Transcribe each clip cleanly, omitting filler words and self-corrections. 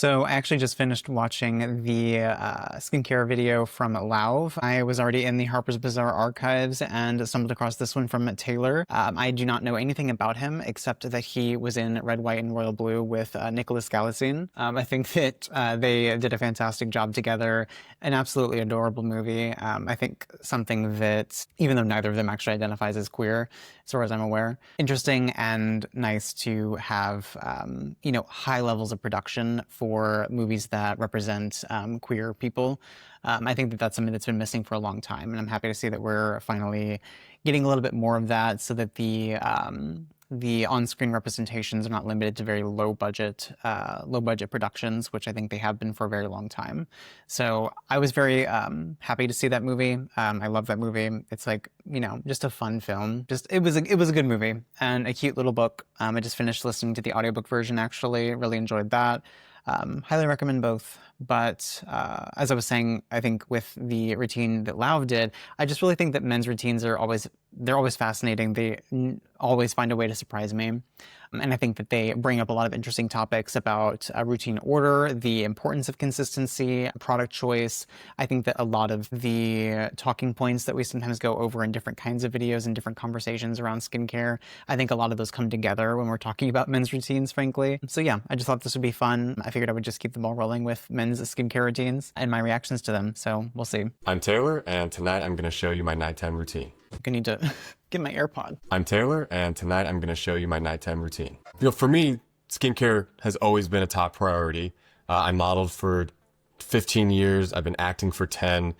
So I actually just finished watching the skincare video from Lauv. I was already in the Harper's Bazaar archives and stumbled across this one from Taylor. I do not know anything about him except that he was in Red, White, and Royal Blue with Nicholas Galitzine. I think that they did a fantastic job together. An absolutely adorable movie. I think something that, even though neither of them actually identifies as queer, as far as I'm aware, interesting and nice to have, high levels of production for movies that represent queer people. I think that that's something that's been missing for a long time, and I'm happy to see that we're finally getting a little bit more of that, so that the on-screen representations are not limited to very low budget productions, which I think they have been for a very long time. So I was very happy to see that movie. I love that movie. It's like, just a fun film. It was a good movie and a cute little book. I just finished listening to the audiobook version, actually. Really enjoyed that. Highly recommend both. But as I was saying, I think with the routine that Lauv did, I just really think that men's routines are always fascinating. They always find a way to surprise me. And I think that they bring up a lot of interesting topics about routine order, the importance of consistency, product choice. I think that a lot of the talking points that we sometimes go over in different kinds of videos and different conversations around skincare, I think a lot of those come together when we're talking about men's routines, frankly. So yeah, I just thought this would be fun. I figured I would just keep the ball rolling with men's skincare routines and my reactions to them. So we'll see. I'm Taylor, and tonight I'm going to show you my nighttime routine. I need to get my AirPod. I'm Taylor, and tonight I'm going to show you my nighttime routine. For me, skincare has always been a top priority. I modeled for 15 years. I've been acting for 10,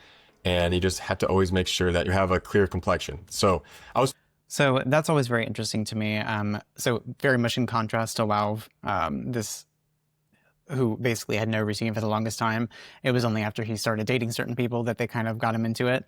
and you just have to always make sure that you have a clear complexion. So that's always very interesting to me. So very much in contrast to Lauv, who basically had no routine for the longest time. It was only after he started dating certain people that they kind of got him into it.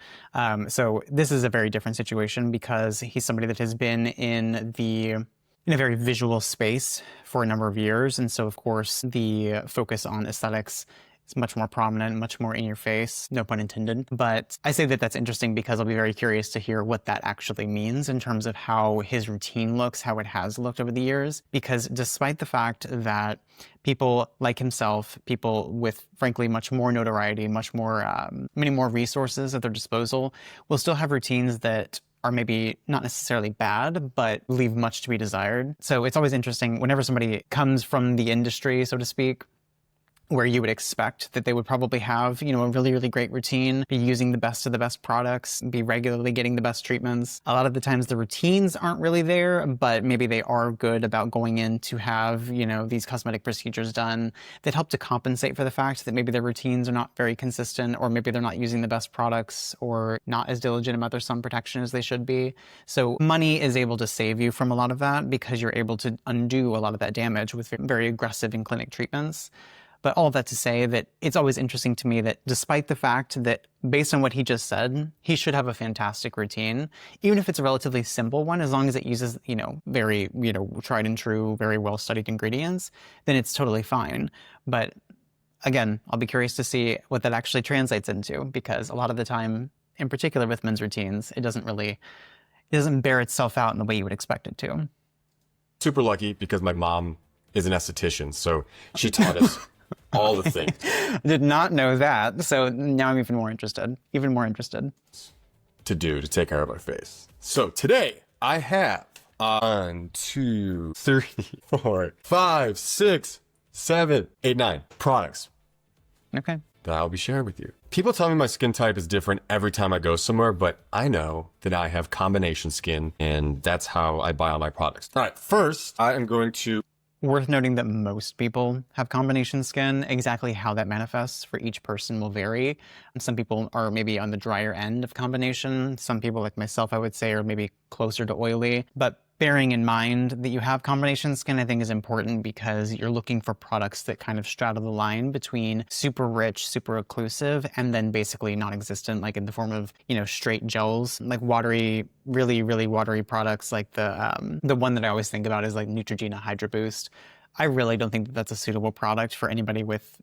So this is a very different situation because he's somebody that has been in a very visual space for a number of years. And so, of course, the focus on aesthetics is much more prominent, much more in your face, no pun intended. But I say that that's interesting because I'll be very curious to hear what that actually means in terms of how his routine looks, how it has looked over the years. Because despite the fact that people like himself, people with, frankly, much more notoriety, many more resources at their disposal, will still have routines that are maybe not necessarily bad, but leave much to be desired. So it's always interesting whenever somebody comes from the industry, so to speak, where you would expect that they would probably have, a really, really great routine, be using the best of the best products, be regularly getting the best treatments. A lot of the times the routines aren't really there, but maybe they are good about going in to have, these cosmetic procedures done that help to compensate for the fact that maybe their routines are not very consistent, or maybe they're not using the best products or not as diligent about their sun protection as they should be. So money is able to save you from a lot of that because you're able to undo a lot of that damage with very aggressive in-clinic treatments. But all of that to say that it's always interesting to me that despite the fact that based on what he just said, he should have a fantastic routine, even if it's a relatively simple one, as long as it uses, very, tried and true, very well-studied ingredients, then it's totally fine. But again, I'll be curious to see what that actually translates into, because a lot of the time, in particular with men's routines, it doesn't bear itself out in the way you would expect it to. Super lucky because my mom is an esthetician, so she taught us all the things. Did not know that, so now I'm even more interested. To take care of our face. So today I have 1, 2, 3, 4, 5, 6, 7, 8, 9 products. Okay. That I'll be sharing with you. People tell me my skin type is different every time I go somewhere, but I know that I have combination skin, and that's how I buy all my products. All right, first I am going to... Worth noting that most people have combination skin. Exactly how that manifests for each person will vary. Some people are maybe on the drier end of combination. Some people, like myself, I would say, are maybe closer to oily. But bearing in mind that you have combination skin, I think is important because you're looking for products that kind of straddle the line between super rich, super occlusive, and then basically non-existent, like in the form of, straight gels, like watery, really, really watery products. Like the one that I always think about is like Neutrogena Hydro Boost. I really don't think that that's a suitable product for anybody with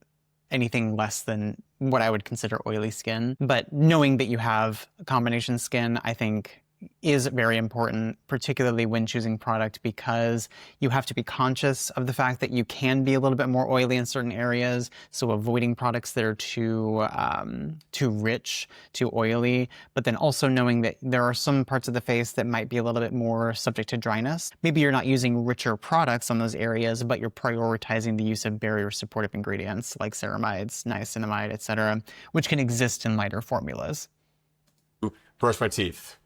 anything less than what I would consider oily skin. But knowing that you have combination skin, I think is very important, particularly when choosing product, because you have to be conscious of the fact that you can be a little bit more oily in certain areas. So avoiding products that are too rich, too oily, but then also knowing that there are some parts of the face that might be a little bit more subject to dryness. Maybe you're not using richer products on those areas, but you're prioritizing the use of barrier supportive ingredients like ceramides, niacinamide, etc., which can exist in lighter formulas. Brush my teeth.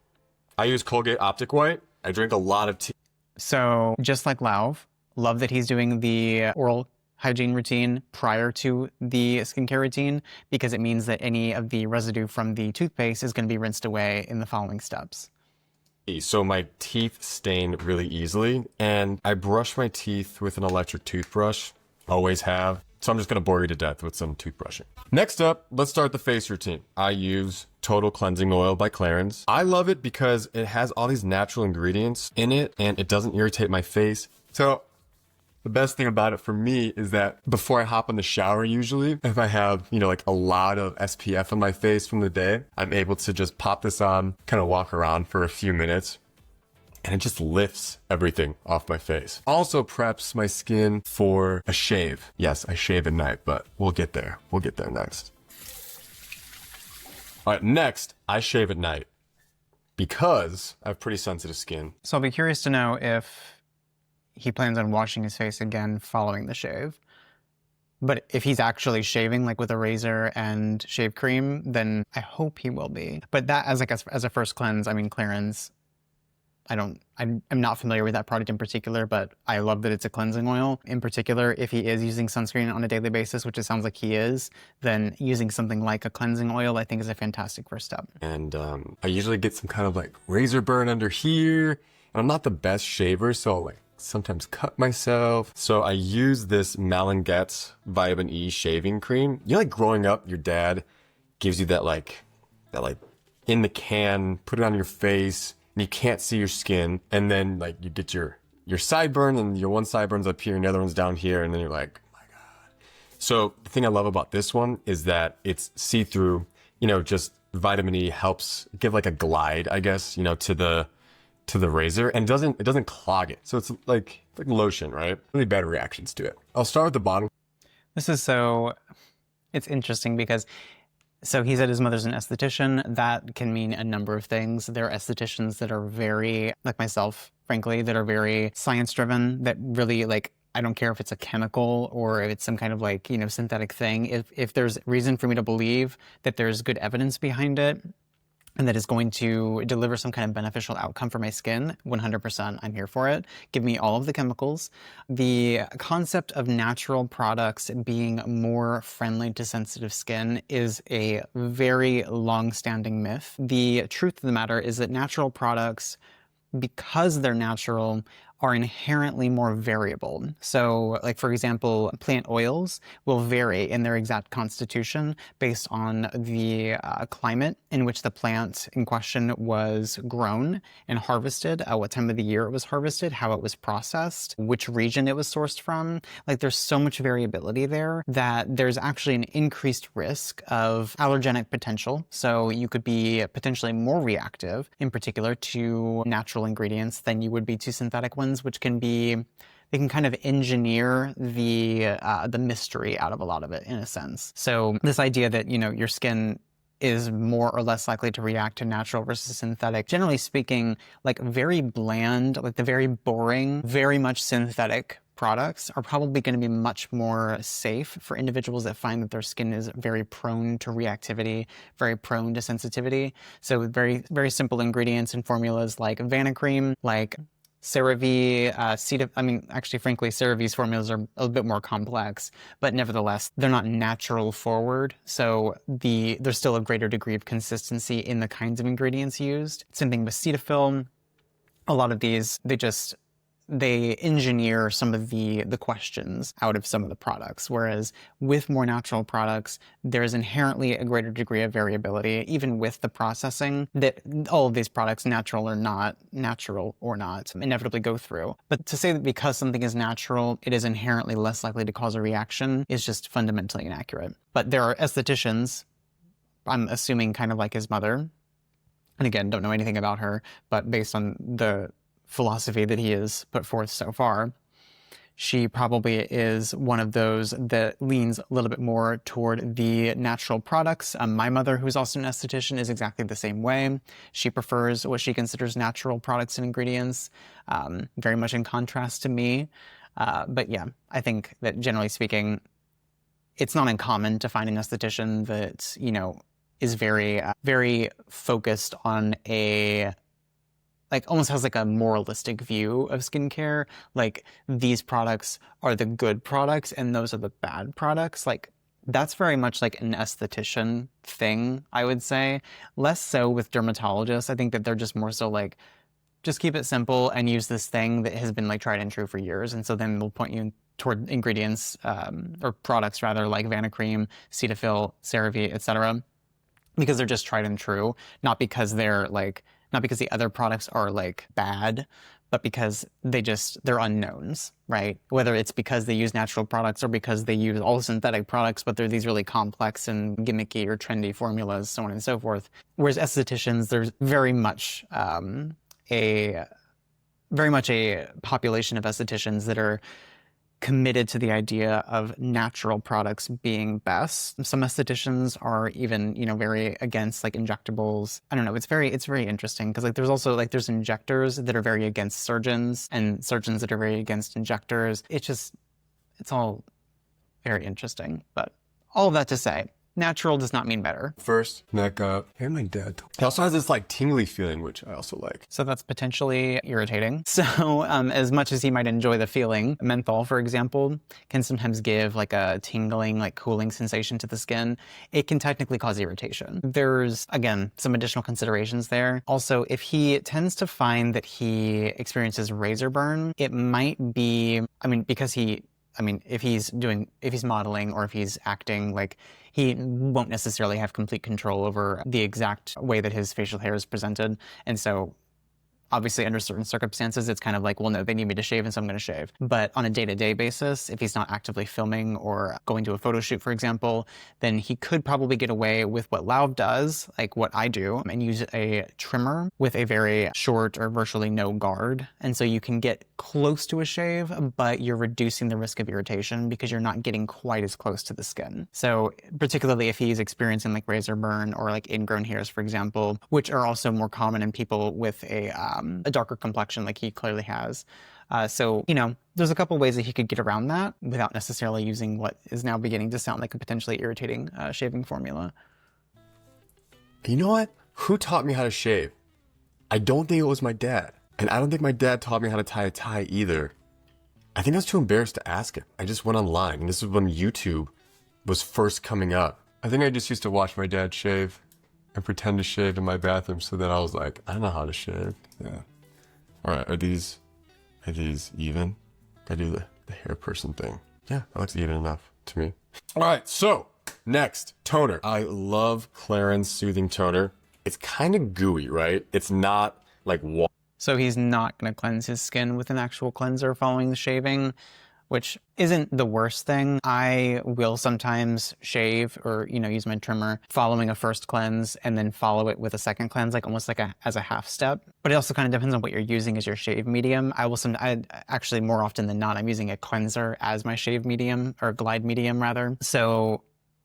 I use Colgate Optic White. I drink a lot of tea. So just like Lauv, love that he's doing the oral hygiene routine prior to the skincare routine, because it means that any of the residue from the toothpaste is going to be rinsed away in the following steps. So my teeth stain really easily, and I brush my teeth with an electric toothbrush. Always have. So I'm just gonna bore you to death with some toothbrushing. Next up, let's start the face routine. I use Total Cleansing Oil by Clarins. I love it because it has all these natural ingredients in it and it doesn't irritate my face. So the best thing about it for me is that before I hop in the shower, usually, if I have, like a lot of SPF on my face from the day, I'm able to just pop this on, kind of walk around for a few minutes, and it just lifts everything off my face. Also preps my skin for a shave. Yes, I shave at night, but we'll get there. We'll get there next. All right, next, I shave at night because I have pretty sensitive skin. So I'll be curious to know if he plans on washing his face again following the shave. But if he's actually shaving like with a razor and shave cream, then I hope he will be. But that as a first cleanse, I mean, Clarins, I'm not familiar with that product in particular, but I love that it's a cleansing oil. In particular, if he is using sunscreen on a daily basis, which it sounds like he is, then using something like a cleansing oil, I think, is a fantastic first step. And I usually get some kind of like razor burn under here. And I'm not the best shaver, so I'll like sometimes cut myself. So I use this Malingette's Vitamin E shaving cream. Like growing up, your dad gives you that like in the can, put it on your face, and you can't see your skin, and then like you get your sideburn, and your one sideburns up here and the other one's down here, and then you're like, oh my God. So the thing I love about this one is that it's see-through, just vitamin E helps give like a glide, I guess, to the razor, and it doesn't clog it. So it's like lotion, right? Really bad reactions to it. I'll start with the bottom. It's interesting because so he said his mother's an esthetician. That can mean a number of things. There are estheticians that are very, like myself, frankly, that are very science-driven, that really, like, I don't care if it's a chemical or if it's some kind of like, synthetic thing. If there's reason for me to believe that there's good evidence behind it, and that is going to deliver some kind of beneficial outcome for my skin, 100%, I'm here for it. Give me all of the chemicals. The concept of natural products being more friendly to sensitive skin is a very long-standing myth. The truth of the matter is that natural products, because they're natural, are inherently more variable. So, like for example, plant oils will vary in their exact constitution based on the climate in which the plant in question was grown and harvested, what time of the year it was harvested, how it was processed, which region it was sourced from. Like there's so much variability there that there's actually an increased risk of allergenic potential. So you could be potentially more reactive, in particular, to natural ingredients than you would be to synthetic ones, which can be, they can kind of engineer the mystery out of a lot of it in a sense. So this idea that, your skin is more or less likely to react to natural versus synthetic, generally speaking, like very bland, like the very boring, very much synthetic products are probably going to be much more safe for individuals that find that their skin is very prone to reactivity, very prone to sensitivity. So very, very simple ingredients and formulas like Vanicream, like CeraVe, actually, frankly, CeraVe's formulas are a little bit more complex, but nevertheless, they're not natural forward. So there's still a greater degree of consistency in the kinds of ingredients used. Same thing with Cetaphil. A lot of these, they engineer some of the questions out of some of the products, whereas with more natural products, there's inherently a greater degree of variability, even with the processing, that all of these products, natural or not, inevitably go through. But to say that because something is natural, it is inherently less likely to cause a reaction is just fundamentally inaccurate. But there are estheticians, I'm assuming kind of like his mother, and again, don't know anything about her, but based on the philosophy that he has put forth so far, she probably is one of those that leans a little bit more toward the natural products. My mother, who's also an esthetician, is exactly the same way. She prefers what she considers natural products and ingredients, very much in contrast to me. But yeah, I think that generally speaking, it's not uncommon to find an esthetician that, you know, is very, very focused on a, like, almost has like a moralistic view of skincare. Like, these products are the good products and those are the bad products. Like, that's very much like an esthetician thing, I would say. Less so with dermatologists. I think that they're just more so like, just keep it simple and use this thing that has been like tried and true for years. And so then they'll point you toward ingredients, or products rather, like Vanicream, Cetaphil, CeraVe, etc., because they're just tried and true, not because they're like, not because the other products are like bad, but because they're unknowns, right? Whether it's because they use natural products or because they use all synthetic products, but they're these really complex and gimmicky or trendy formulas, so on and so forth. Whereas estheticians, there's very much a population of estheticians that are committed to the idea of natural products being best. Some estheticians are even, you know, very against like injectables. I don't know. It's very interesting because like there's also like there's injectors that are very against surgeons and surgeons that are very against injectors. It's all very interesting. But all of that to say, natural does not mean better. First, neck up, and my dad. He also has this like tingly feeling, which I also like. So that's potentially irritating. So as much as he might enjoy the feeling, menthol, for example, can sometimes give like a tingling, like cooling sensation to the skin. It can technically cause irritation. There's, again, some additional considerations there. Also, if he tends to find that he experiences razor burn, it might be, if he's modeling or if he's acting, like, he won't necessarily have complete control over the exact way that his facial hair is presented. And so obviously under certain circumstances, it's kind of like, well, no, they need me to shave, and so I'm going to shave. But on a day-to-day basis, if he's not actively filming or going to a photo shoot, for example, then he could probably get away with what Lauv does, like what I do, and use a trimmer with a very short or virtually no guard. And so you can get close to a shave, but you're reducing the risk of irritation because you're not getting quite as close to the skin. So particularly if he's experiencing like razor burn or like ingrown hairs, for example, which are also more common in people with a darker complexion like he clearly has. So, you know, there's a couple ways that he could get around that without necessarily using what is now beginning to sound like a potentially irritating shaving formula. You know what? Who taught me how to shave? I don't think it was my dad. And I don't think my dad taught me how to tie a tie either. I think I was too embarrassed to ask him. I just went online, and this is when YouTube was first coming up. I think I just used to watch my dad shave and pretend to shave in my bathroom, so then I was like, I don't know how to shave. Yeah. All right, are these even? I do the hair person thing. Yeah, that looks even enough to me. All right, so next, toner. I love Clarins Soothing Toner. It's kind of gooey, right? It's not like water. So he's not going to cleanse his skin with an actual cleanser following the shaving, which isn't the worst thing. I will sometimes shave or, you know, use my trimmer following a first cleanse and then follow it with a second cleanse, like almost like as a half step. But it also kind of depends on what you're using as your shave medium. I actually, more often than not, I'm using a cleanser as my shave medium, or glide medium rather. So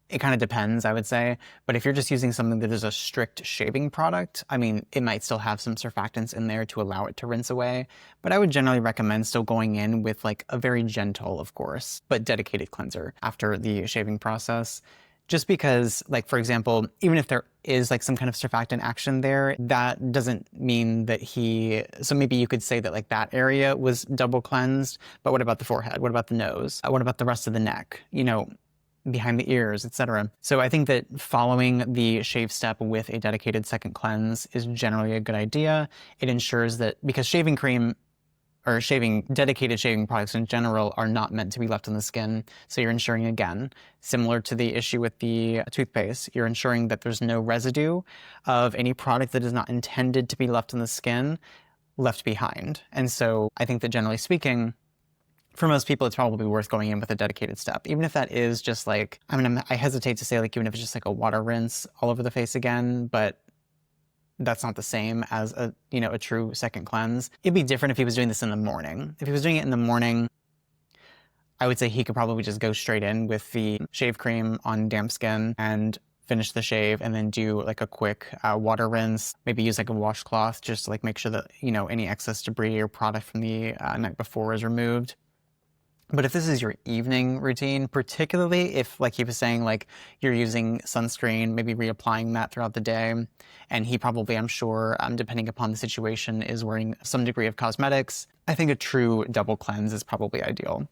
it kind of depends, I would say. But if you're just using something that is a strict shaving product, I mean, it might still have some surfactants in there to allow it to rinse away. But I would generally recommend still going in with like a very gentle, of course, but dedicated cleanser after the shaving process. Just because, like, for example, even if there is like some kind of surfactant action there, that doesn't mean that so maybe you could say that like that area was double cleansed, but what about the forehead? What about the nose? What about the rest of the neck? You know, behind the ears, etc. So I think that following the shave step with a dedicated second cleanse is generally a good idea. It ensures that, because shaving cream or dedicated shaving products in general are not meant to be left on the skin. So you're ensuring, again, similar to the issue with the toothpaste, you're ensuring that there's no residue of any product that is not intended to be left on the skin left behind. And so I think that generally speaking, for most people, it's probably worth going in with a dedicated step, even if that is just like, I hesitate to say like, even if it's just like a water rinse all over the face again, but that's not the same as a, you know, a true second cleanse. It'd be different if he was doing this in the morning. If he was doing it in the morning, I would say he could probably just go straight in with the shave cream on damp skin and finish the shave, and then do like a quick water rinse. Maybe use like a washcloth just to like make sure that, you know, any excess debris or product from the night before is removed. But if this is your evening routine, particularly if, like he was saying, like you're using sunscreen, maybe reapplying that throughout the day, and he probably, I'm sure, depending upon the situation, is wearing some degree of cosmetics, I think a true double cleanse is probably ideal.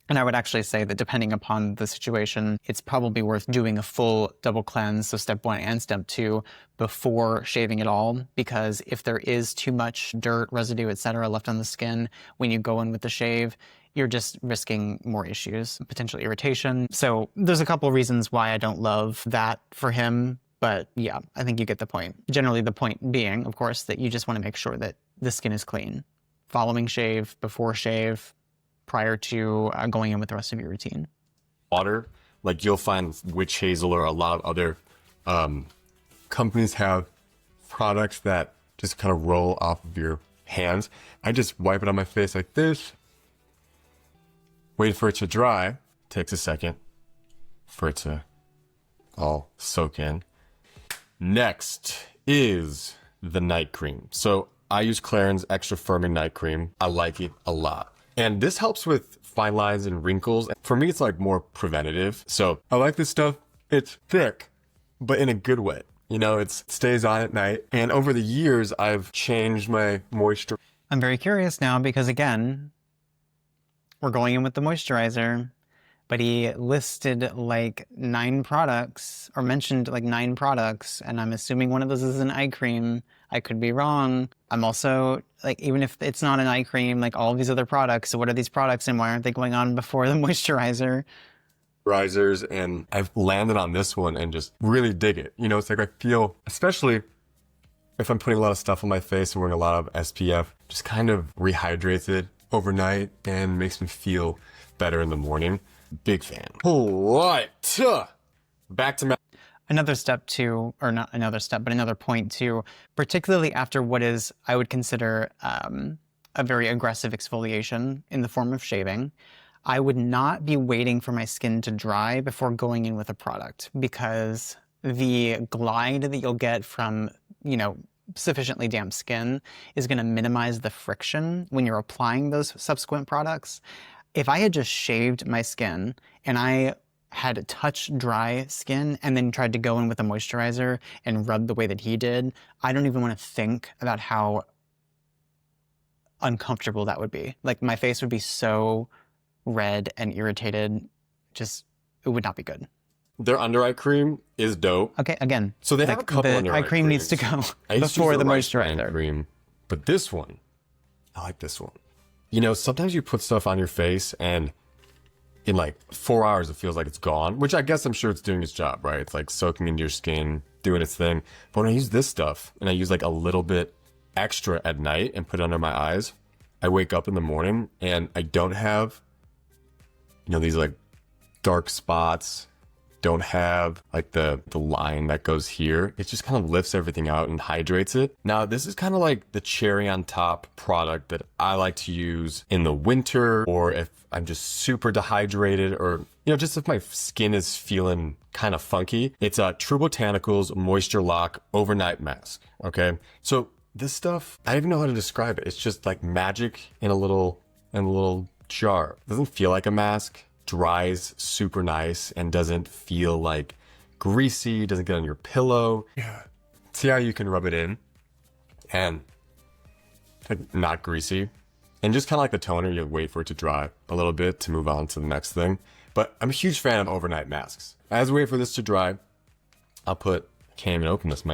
And I would actually say that depending upon the situation, it's probably worth doing a full double cleanse, so step 1 and step 2, before shaving it all, because if there is too much dirt, residue, etc. left on the skin when you go in with the shave, you're just risking more issues, potential irritation. So there's a couple of reasons why I don't love that for him, but yeah, I think you get the point. Generally, the point being, of course, that you just want to make sure that the skin is clean. Following shave, before shave, prior to going in with the rest of your routine. Water, like you'll find witch hazel or a lot of other companies have products that just kind of roll off of your hands. I just wipe it on my face like this, wait for it to dry. Takes a second for it to all soak in. Next is the night cream. So I use Clarins Extra Firming Night Cream. I like it a lot. And this helps with fine lines and wrinkles. For me, it's like more preventative. So I like this stuff. It's thick, but in a good way. You know, it stays on at night. And over the years, I've changed my moisture. I'm very curious now because, again, we're going in with the moisturizer, but he listed like 9 products, or mentioned like 9 products, and I'm assuming one of those is an eye cream. I could be wrong. I'm also, like, even if it's not an eye cream, like all of these other products, so what are these products and why aren't they going on before the moisturizer? Moisturizers, and I've landed on this one and just really dig it. You know, it's like I feel, especially if I'm putting a lot of stuff on my face and wearing a lot of SPF, just kind of rehydrates it overnight and makes me feel better in the morning. Big fan. All right. Back to Another step too, or not another step, but another point too, particularly after what is, I would consider a very aggressive exfoliation in the form of shaving, I would not be waiting for my skin to dry before going in with a product, because the glide that you'll get from, you know, sufficiently damp skin is going to minimize the friction when you're applying those subsequent products. If I had just shaved my skin and I had touch dry skin and then tried to go in with a moisturizer and rub the way that he did, I don't even want to think about how uncomfortable that would be. Like, my face would be so red and irritated, just, it would not be good. Their under eye cream is dope. Okay, again, so they have a couple under eye cream needs to go before the moisturizer cream, but this one, I like this one. You know, sometimes you put stuff on your face and in like 4 hours, it feels like it's gone, which I guess I'm sure it's doing its job, right? It's like soaking into your skin, doing its thing. But when I use this stuff and I use like a little bit extra at night and put it under my eyes, I wake up in the morning and I don't have, you know, these like dark spots, don't have like the line that goes here. It just kind of lifts everything out and hydrates it. Now, this is kind of like the cherry on top product that I like to use in the winter, or if I'm just super dehydrated, or, you know, just if my skin is feeling kind of funky. It's a True Botanicals Moisture Lock Overnight Mask. Okay. So this stuff, I don't even know how to describe it. It's just like magic in a little jar. It doesn't feel like a mask. Dries super nice and doesn't feel like greasy, doesn't get on your pillow. Yeah. See how you can rub it in and like not greasy, and just kind of like the toner, you wait for it to dry a little bit to move on to the next thing. But I'm a huge fan of overnight masks. As we wait for this to dry, I can't even open this,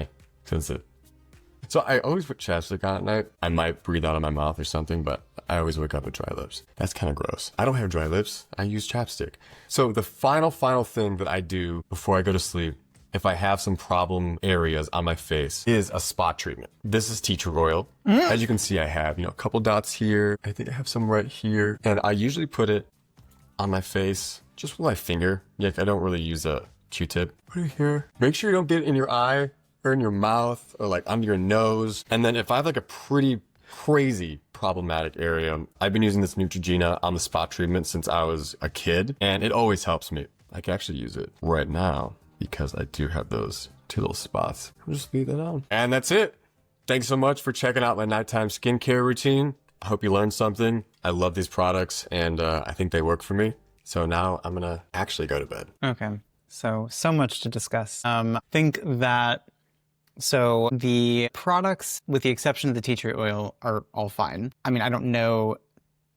so I always put chapstick on at night. I might breathe out of my mouth or something, but I always wake up with dry lips. That's kind of gross. I don't have dry lips. I use chapstick. So the final thing that I do before I go to sleep, if I have some problem areas on my face, is a spot treatment. This is tea tree oil. As you can see, I have, you know, a couple dots here. I think I have some right here. And I usually put it on my face just with my finger. Yeah, I don't really use a Q-tip. Put it here. Make sure you don't get it in your eye or in your mouth or like under your nose. And then if I have like a pretty crazy problematic area, I've been using this Neutrogena on the spot treatment since I was a kid, and it always helps me. I can actually use it right now because I do have those 2 little spots. I'll just leave that on. And that's it. Thanks so much for checking out my nighttime skincare routine. I hope you learned something. I love these products, and I think they work for me. So now I'm gonna actually go to bed. Okay, so much to discuss. Think that, so the products, with the exception of the tea tree oil, are all fine. I mean, I don't know,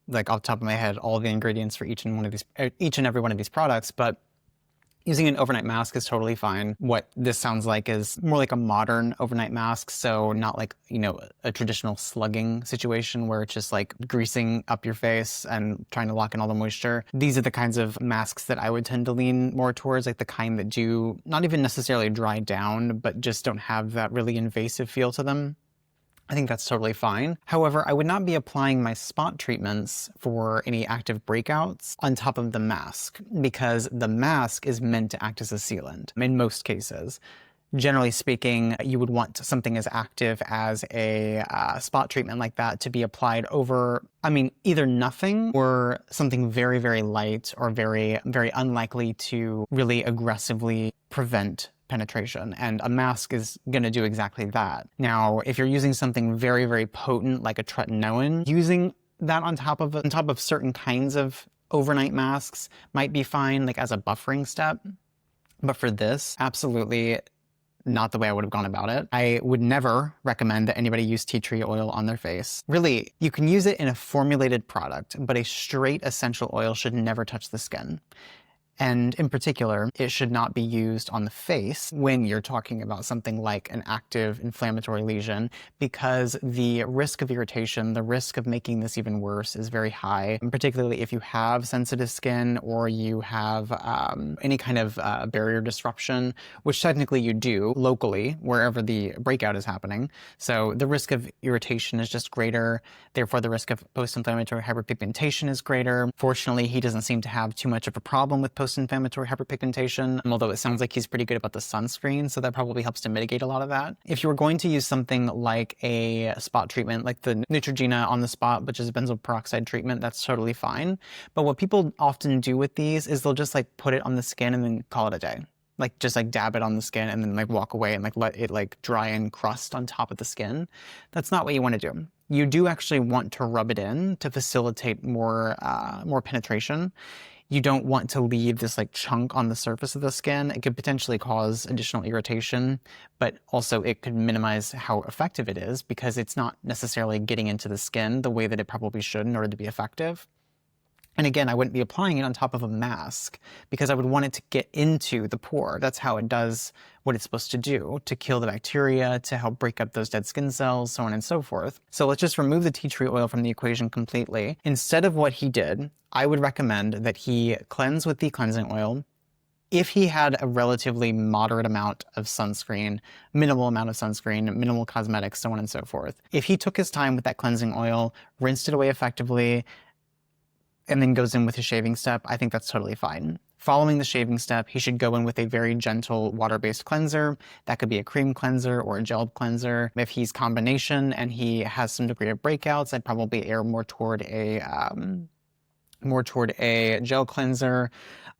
like off the top of my head, all the ingredients for each and every one of these products, but using an overnight mask is totally fine. What this sounds like is more like a modern overnight mask, so not like, you know, a traditional slugging situation where it's just like greasing up your face and trying to lock in all the moisture. These are the kinds of masks that I would tend to lean more towards, like the kind that do not even necessarily dry down, but just don't have that really invasive feel to them. I think that's totally fine. However, I would not be applying my spot treatments for any active breakouts on top of the mask, because the mask is meant to act as a sealant in most cases. Generally speaking, you would want something as active as a spot treatment like that to be applied over, I mean, either nothing or something very, very light or very, very unlikely to really aggressively prevent penetration, and a mask is going to do exactly that. Now, if you're using something very, very potent like a tretinoin, using that on top of certain kinds of overnight masks might be fine, like as a buffering step. But for this, absolutely not the way I would have gone about it. I would never recommend that anybody use tea tree oil on their face. Really, you can use it in a formulated product, but a straight essential oil should never touch the skin. And in particular, it should not be used on the face when you're talking about something like an active inflammatory lesion, because the risk of irritation, the risk of making this even worse is very high, and particularly if you have sensitive skin or you have any kind of barrier disruption, which technically you do locally, wherever the breakout is happening. So the risk of irritation is just greater. Therefore, the risk of post-inflammatory hyperpigmentation is greater. Fortunately, he doesn't seem to have too much of a problem with post-inflammatory hyperpigmentation, although it sounds like he's pretty good about the sunscreen, so that probably helps to mitigate a lot of that. If you were going to use something like a spot treatment, like the Neutrogena on the spot, which is a benzoyl peroxide treatment, that's totally fine. But what people often do with these is they'll just like put it on the skin and then call it a day. Like just like dab it on the skin and then like walk away and like let it like dry and crust on top of the skin. That's not what you want to do. You do actually want to rub it in to facilitate more penetration. You don't want to leave this like chunk on the surface of the skin. It could potentially cause additional irritation, but also it could minimize how effective it is because it's not necessarily getting into the skin the way that it probably should in order to be effective. And again, I wouldn't be applying it on top of a mask because I would want it to get into the pore. That's how it does what it's supposed to do, to kill the bacteria, to help break up those dead skin cells, so on and so forth. So let's just remove the tea tree oil from the equation completely. Instead of what he did, I would recommend that he cleanse with the cleansing oil. If he had a relatively moderate amount of sunscreen, minimal amount of sunscreen, minimal cosmetics, so on and so forth. If he took his time with that cleansing oil, rinsed it away effectively, and then goes in with his shaving step, I think that's totally fine. Following the shaving step, he should go in with a very gentle water-based cleanser. That could be a cream cleanser or a gel cleanser. If he's combination and he has some degree of breakouts, I'd probably err more toward a gel cleanser,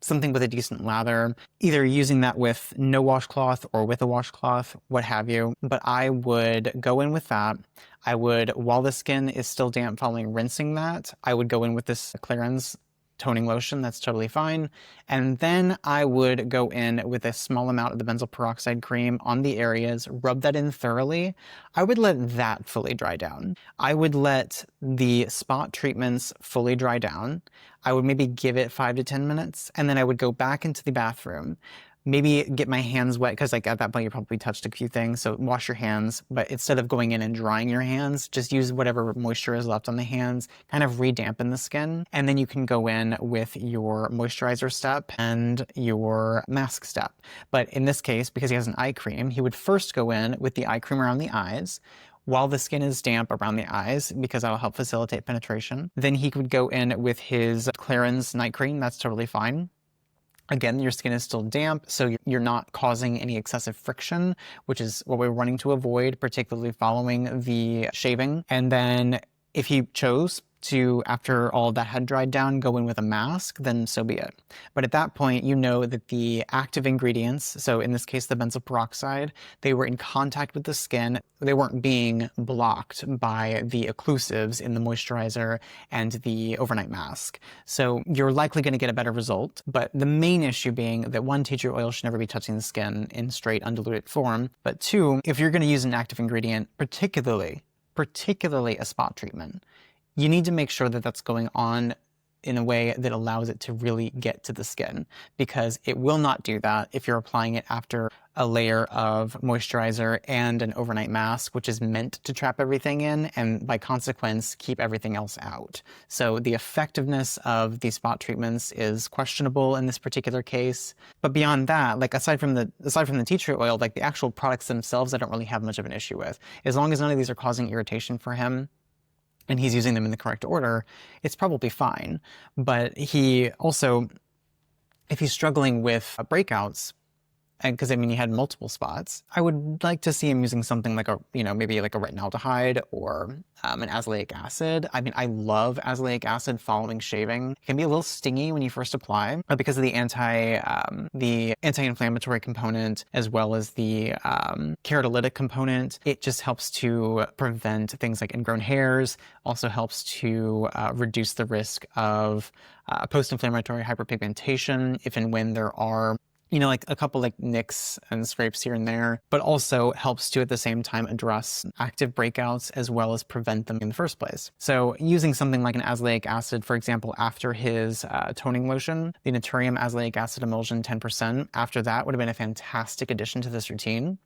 something with a decent lather, either using that with no washcloth or with a washcloth, what have you. But I would go in with that. I would, while the skin is still damp following rinsing that, I would go in with this clearance toning lotion. That's totally fine. And then I would go in with a small amount of the benzoyl peroxide cream on the areas, rub that in thoroughly. I would let that fully dry down. I would let the spot treatments fully dry down. I would maybe give it 5 to 10 minutes, and then I would go back into the bathroom, maybe get my hands wet, because like at that point you probably touched a few things, so wash your hands, but instead of going in and drying your hands, just use whatever moisture is left on the hands, kind of re-dampen the skin, and then you can go in with your moisturizer step and your mask step. But in this case, because he has an eye cream, he would first go in with the eye cream around the eyes, while the skin is damp around the eyes, because that'll help facilitate penetration. Then he would go in with his Clarins night cream. That's totally fine. Again, your skin is still damp, so you're not causing any excessive friction, which is what we're wanting to avoid, particularly following the shaving. And then if he chose to, after all of that had dried down, go in with a mask, then so be it. But at that point, you know that the active ingredients, so in this case, the benzoyl peroxide, they were in contact with the skin. They weren't being blocked by the occlusives in the moisturizer and the overnight mask. So you're likely going to get a better result. But the main issue being that one, tea tree oil should never be touching the skin in straight undiluted form. But two, if you're going to use an active ingredient, particularly a spot treatment, you need to make sure that that's going on in a way that allows it to really get to the skin, because it will not do that if you're applying it after a layer of moisturizer and an overnight mask, which is meant to trap everything in and by consequence keep everything else out. So the effectiveness of these spot treatments is questionable in this particular case. But beyond that, like aside from the tea tree oil, like the actual products themselves, I don't really have much of an issue with. As long as none of these are causing irritation for him, and he's using them in the correct order, it's probably fine. But he also, if he's struggling with breakouts, because I mean he had multiple spots, I would like to see him using something like maybe like a retinaldehyde or an azelaic acid. I mean, I love azelaic acid following shaving. It can be a little stingy when you first apply, but because of the anti-inflammatory component as well as the keratolytic component, it just helps to prevent things like ingrown hairs. Also helps to reduce the risk of post-inflammatory hyperpigmentation if and when there are like a couple like nicks and scrapes here and there, but also helps to at the same time address active breakouts as well as prevent them in the first place. So using something like an azelaic acid, for example, after his toning lotion, the Naturium azelaic acid emulsion 10%, after that would have been a fantastic addition to this routine.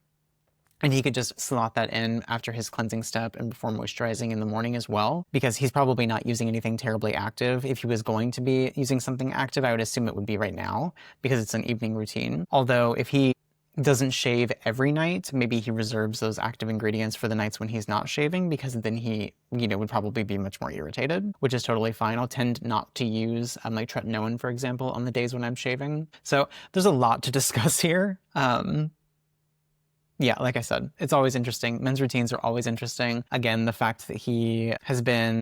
And he could just slot that in after his cleansing step and before moisturizing in the morning as well, because he's probably not using anything terribly active. If he was going to be using something active, I would assume it would be right now because it's an evening routine. Although if he doesn't shave every night, maybe he reserves those active ingredients for the nights when he's not shaving, because then he, would probably be much more irritated, which is totally fine. I'll tend not to use like tretinoin, for example, on the days when I'm shaving. So there's a lot to discuss here. Yeah, like I said, it's always interesting. Men's routines are always interesting. Again, the fact that he has been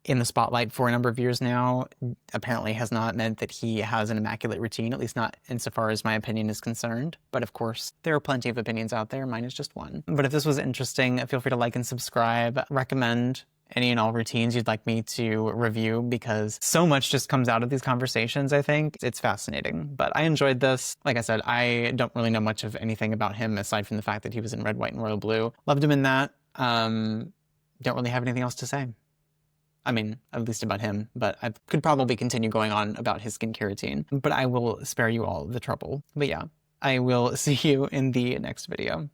in the spotlight for a number of years now apparently has not meant that he has an immaculate routine, at least not insofar as my opinion is concerned. But of course, there are plenty of opinions out there. Mine is just one. But if this was interesting, feel free to like and subscribe. Recommend any and all routines you'd like me to review, because so much just comes out of these conversations, I think. It's fascinating. But I enjoyed this. Like I said, I don't really know much of anything about him aside from the fact that he was in Red, White, and Royal Blue. Loved him in that. Don't really have anything else to say. I mean, at least about him, but I could probably continue going on about his skincare routine, but I will spare you all the trouble. But yeah, I will see you in the next video.